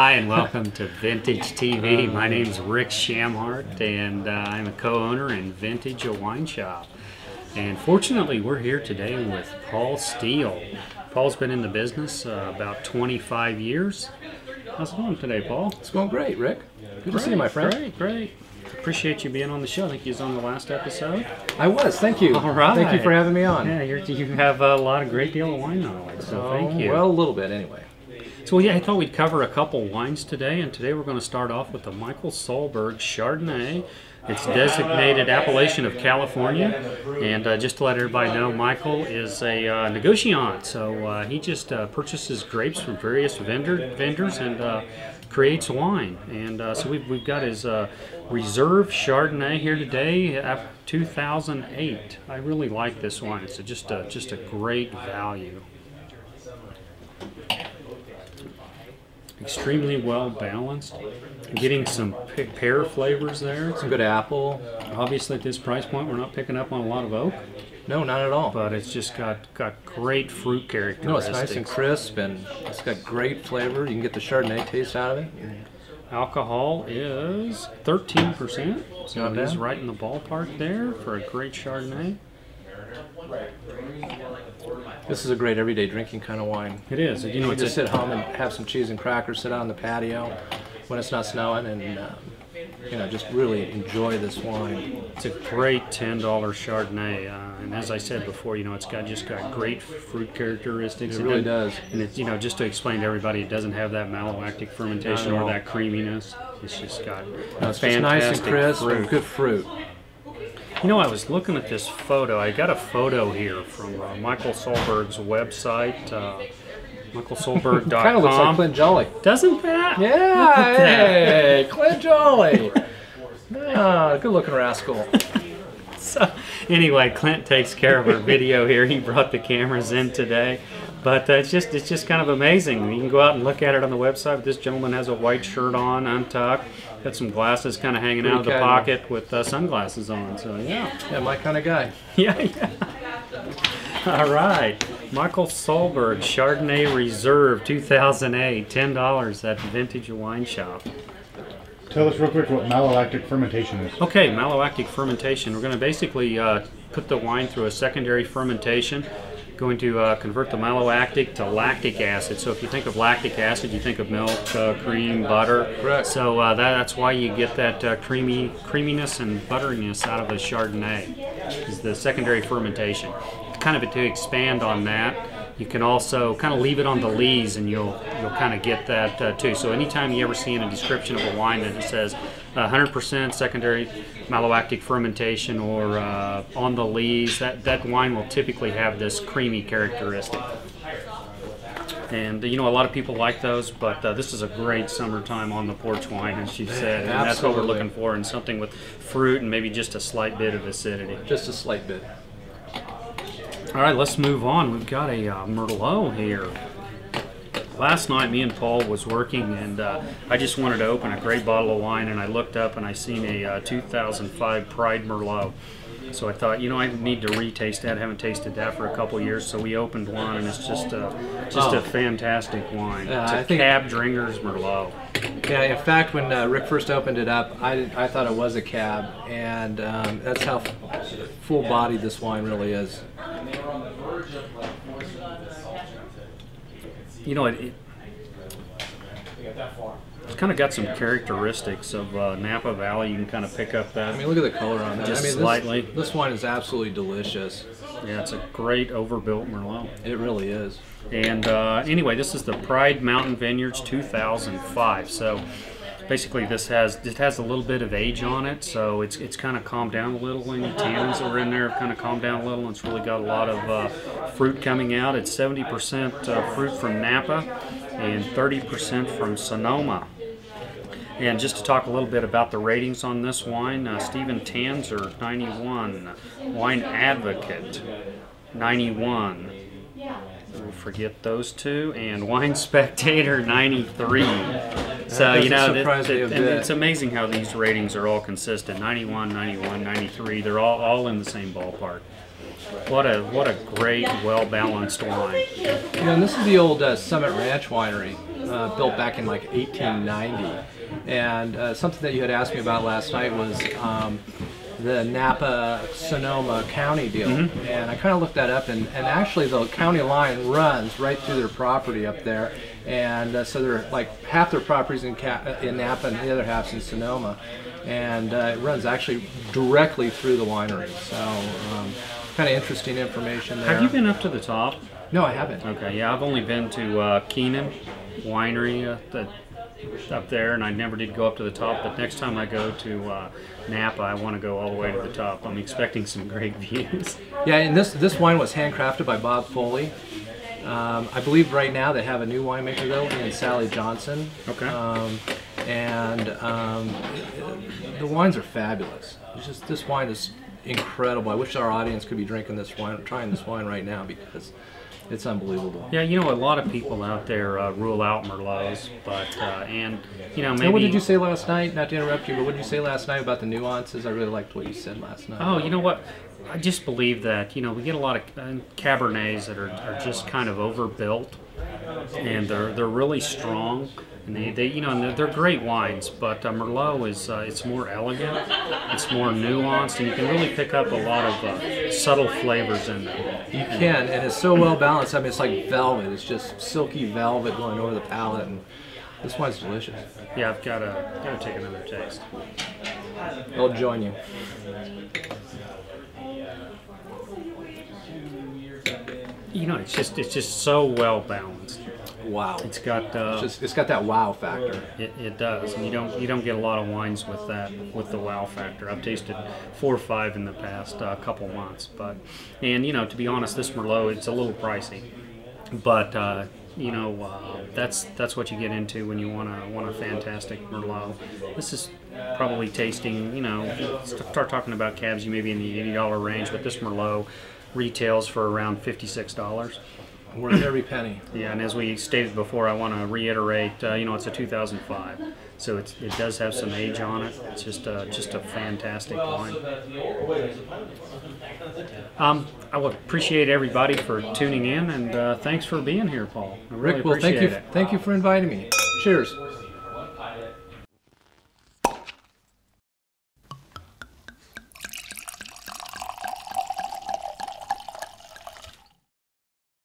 Hi and welcome to Vintage TV. My name's Rick Shamhart and I'm a co-owner in Vintage, a wine shop. And fortunately we're here today with Paul Steele. Paul's been in the business about 25 years. How's it going today, Paul? It's going great, Rick. Good to see you, my friend. Great. Appreciate you being on the show. I think you was on the last episode. I was, thank you. All right. Thank you for having me on. Yeah, you have a great deal of wine knowledge, so thank you. Well, a little bit anyway. So yeah, I thought we'd cover a couple wines today, and today we're going to start off with the Michael Sullberg Chardonnay. It's designated appellation of California, and just to let everybody know, Michael is a negociant, so he just purchases grapes from various vendors and creates wine. And so we've got his Reserve Chardonnay here today, 2008. I really like this wine. It's just a great value. Extremely well balanced, getting some pear flavors there. Some good apple. Obviously at this price point we're not picking up on a lot of oak. No, not at all. But it's just got great fruit characteristics. No, it's nice and crisp and it's got great flavor. You can get the Chardonnay taste out of it. Alcohol is 13%, so Not it is bad. right in the ballpark there for a great Chardonnay. This is a great everyday drinking kind of wine. It is. You know, You it's just sit home and have some cheese and crackers, sit out on the patio when it's not snowing, and you know, just really enjoy this wine. It's a great $10 Chardonnay, and as I said before, you know, it's just got great fruit characteristics. It really does. And it's, you know, just to explain to everybody, it doesn't have that malolactic fermentation or that creaminess. It's just got It's just fantastic nice and crisp fruit. and good fruit. You know, I was looking at this photo. I got a photo here from Michael Sullberg's website, michaelsullberg.com. Kind of looks like Clint Jolly. Doesn't that? Look Yeah, at that. hey, Clint Jolly. Ah, good looking rascal. So, anyway, Clint takes care of our video here. He brought the cameras in today. But it's just kind of amazing. You can go out and look at it on the website. This gentleman has a white shirt on, untucked, got some glasses kind of hanging out of the casual. pocket with sunglasses on. So yeah. Yeah, my kind of guy. Yeah. All right. Michael Sullberg, Chardonnay Reserve 2008, $10 at the Vintage Wine Shop. Tell us real quick what malolactic fermentation is. Okay, malolactic fermentation. We're going to basically put the wine through a secondary fermentation. Going to convert the malolactic to lactic acid. So if you think of lactic acid, you think of milk, cream, butter. Correct. So that's why you get that creaminess and butteriness out of a Chardonnay, is the secondary fermentation. Kind of to expand on that, you can also kind of leave it on the lees and you'll kind of get that too. So anytime you ever see in a description of a wine that it says 100% secondary malolactic fermentation or on the lees, that wine will typically have this creamy characteristic. And you know, a lot of people like those, but this is a great summertime on the porch wine, as you said, and that's what we're looking for, and something with fruit and maybe just a slight bit of acidity. Just a slight bit. All right, let's move on. We've got a Merlot here. Last night, me and Paul was working, and I just wanted to open a great bottle of wine, and I looked up and I seen a 2005 Pride Merlot. So I thought, you know, I need to retaste that. I haven't tasted that for a couple years, so we opened one, and it's just a fantastic wine. Yeah, It's a I think- Cab Dringer's Merlot. Yeah, in fact, when Rick first opened it up, I thought it was a cab, and that's how full-bodied this wine really is. You know, it's kind of got some characteristics of Napa Valley. You can kind of pick up that. I mean, look at the color on that. Just I mean, slightly. This wine is absolutely delicious. Yeah, it's a great overbuilt Merlot. It really is. And anyway, this is the Pride Mountain Vineyards 2005. So basically, it has a little bit of age on it, so it's kind of calmed down a little. And the tannins that were in there have kind of calmed down a little. It's really got a lot of fruit coming out. It's 70% fruit from Napa and 30% from Sonoma. And just to talk a little bit about the ratings on this wine, Stephen Tanzer, 91. Wine Advocate, 91. We'll forget those two. And Wine Spectator, 93. So, you know, it's amazing how these ratings are all consistent. 91, 91, 93. They're all in the same ballpark. What a great, well-balanced wine. Yeah, and this is the old Summit Ranch winery. built back in like 1890. And something that you had asked me about last night was the Napa-Sonoma County deal. And I kind of looked that up, and actually the county line runs right through their property up there. And so they're like half their properties in Napa and the other half's in Sonoma. And it runs actually directly through the winery. So kind of interesting information there. Have you been up to the top? No, I haven't. Okay, yeah, I've only been to Keenan Winery up there, and I never did go up to the top. But next time I go to Napa, I want to go all the way to the top. I'm expecting some great views. Yeah, and this wine was handcrafted by Bob Foley. I believe right now they have a new winemaker though, in Sally Johnson. Okay. The wines are fabulous. It's just, this wine is incredible. I wish our audience could be drinking this wine, trying this wine right now, because it's unbelievable. Yeah, you know, a lot of people out there rule out Merlots, but and you know, maybe. And what did you say last night? Not to interrupt you, but what did you say last night about the nuances? I really liked what you said last night. Oh, you know what? I just believe that, you know, we get a lot of Cabernets that are just kind of overbuilt, and they're really strong, and they you know, and they're great wines. But Merlot is it's more elegant, it's more nuanced, and you can really pick up a lot of subtle flavors in them. You can, and it's so well balanced. I mean, it's like velvet. It's just silky velvet going over the palate, and this wine's delicious. Yeah, I've got to take another taste. I'll join you. You know, it's just so well balanced. Wow. It's got it's got that wow factor. It does, and you don't get a lot of wines with the wow factor. I've tasted 4 or 5 in the past couple months, and you know, to be honest, this Merlot, it's a little pricey, but you know, that's what you get into when you want a fantastic Merlot. This is probably tasting, you know, start talking about cabs, you may be in the $80 range, but this Merlot retails for around $56. Worth every penny. Yeah, and as we stated before, I want to reiterate, you know, it's a 2005, so it does have some age on it. It's just a fantastic wine. I would appreciate everybody for tuning in, and thanks for being here, Paul. I really Rick, well, appreciate it. thank you for inviting me. Cheers.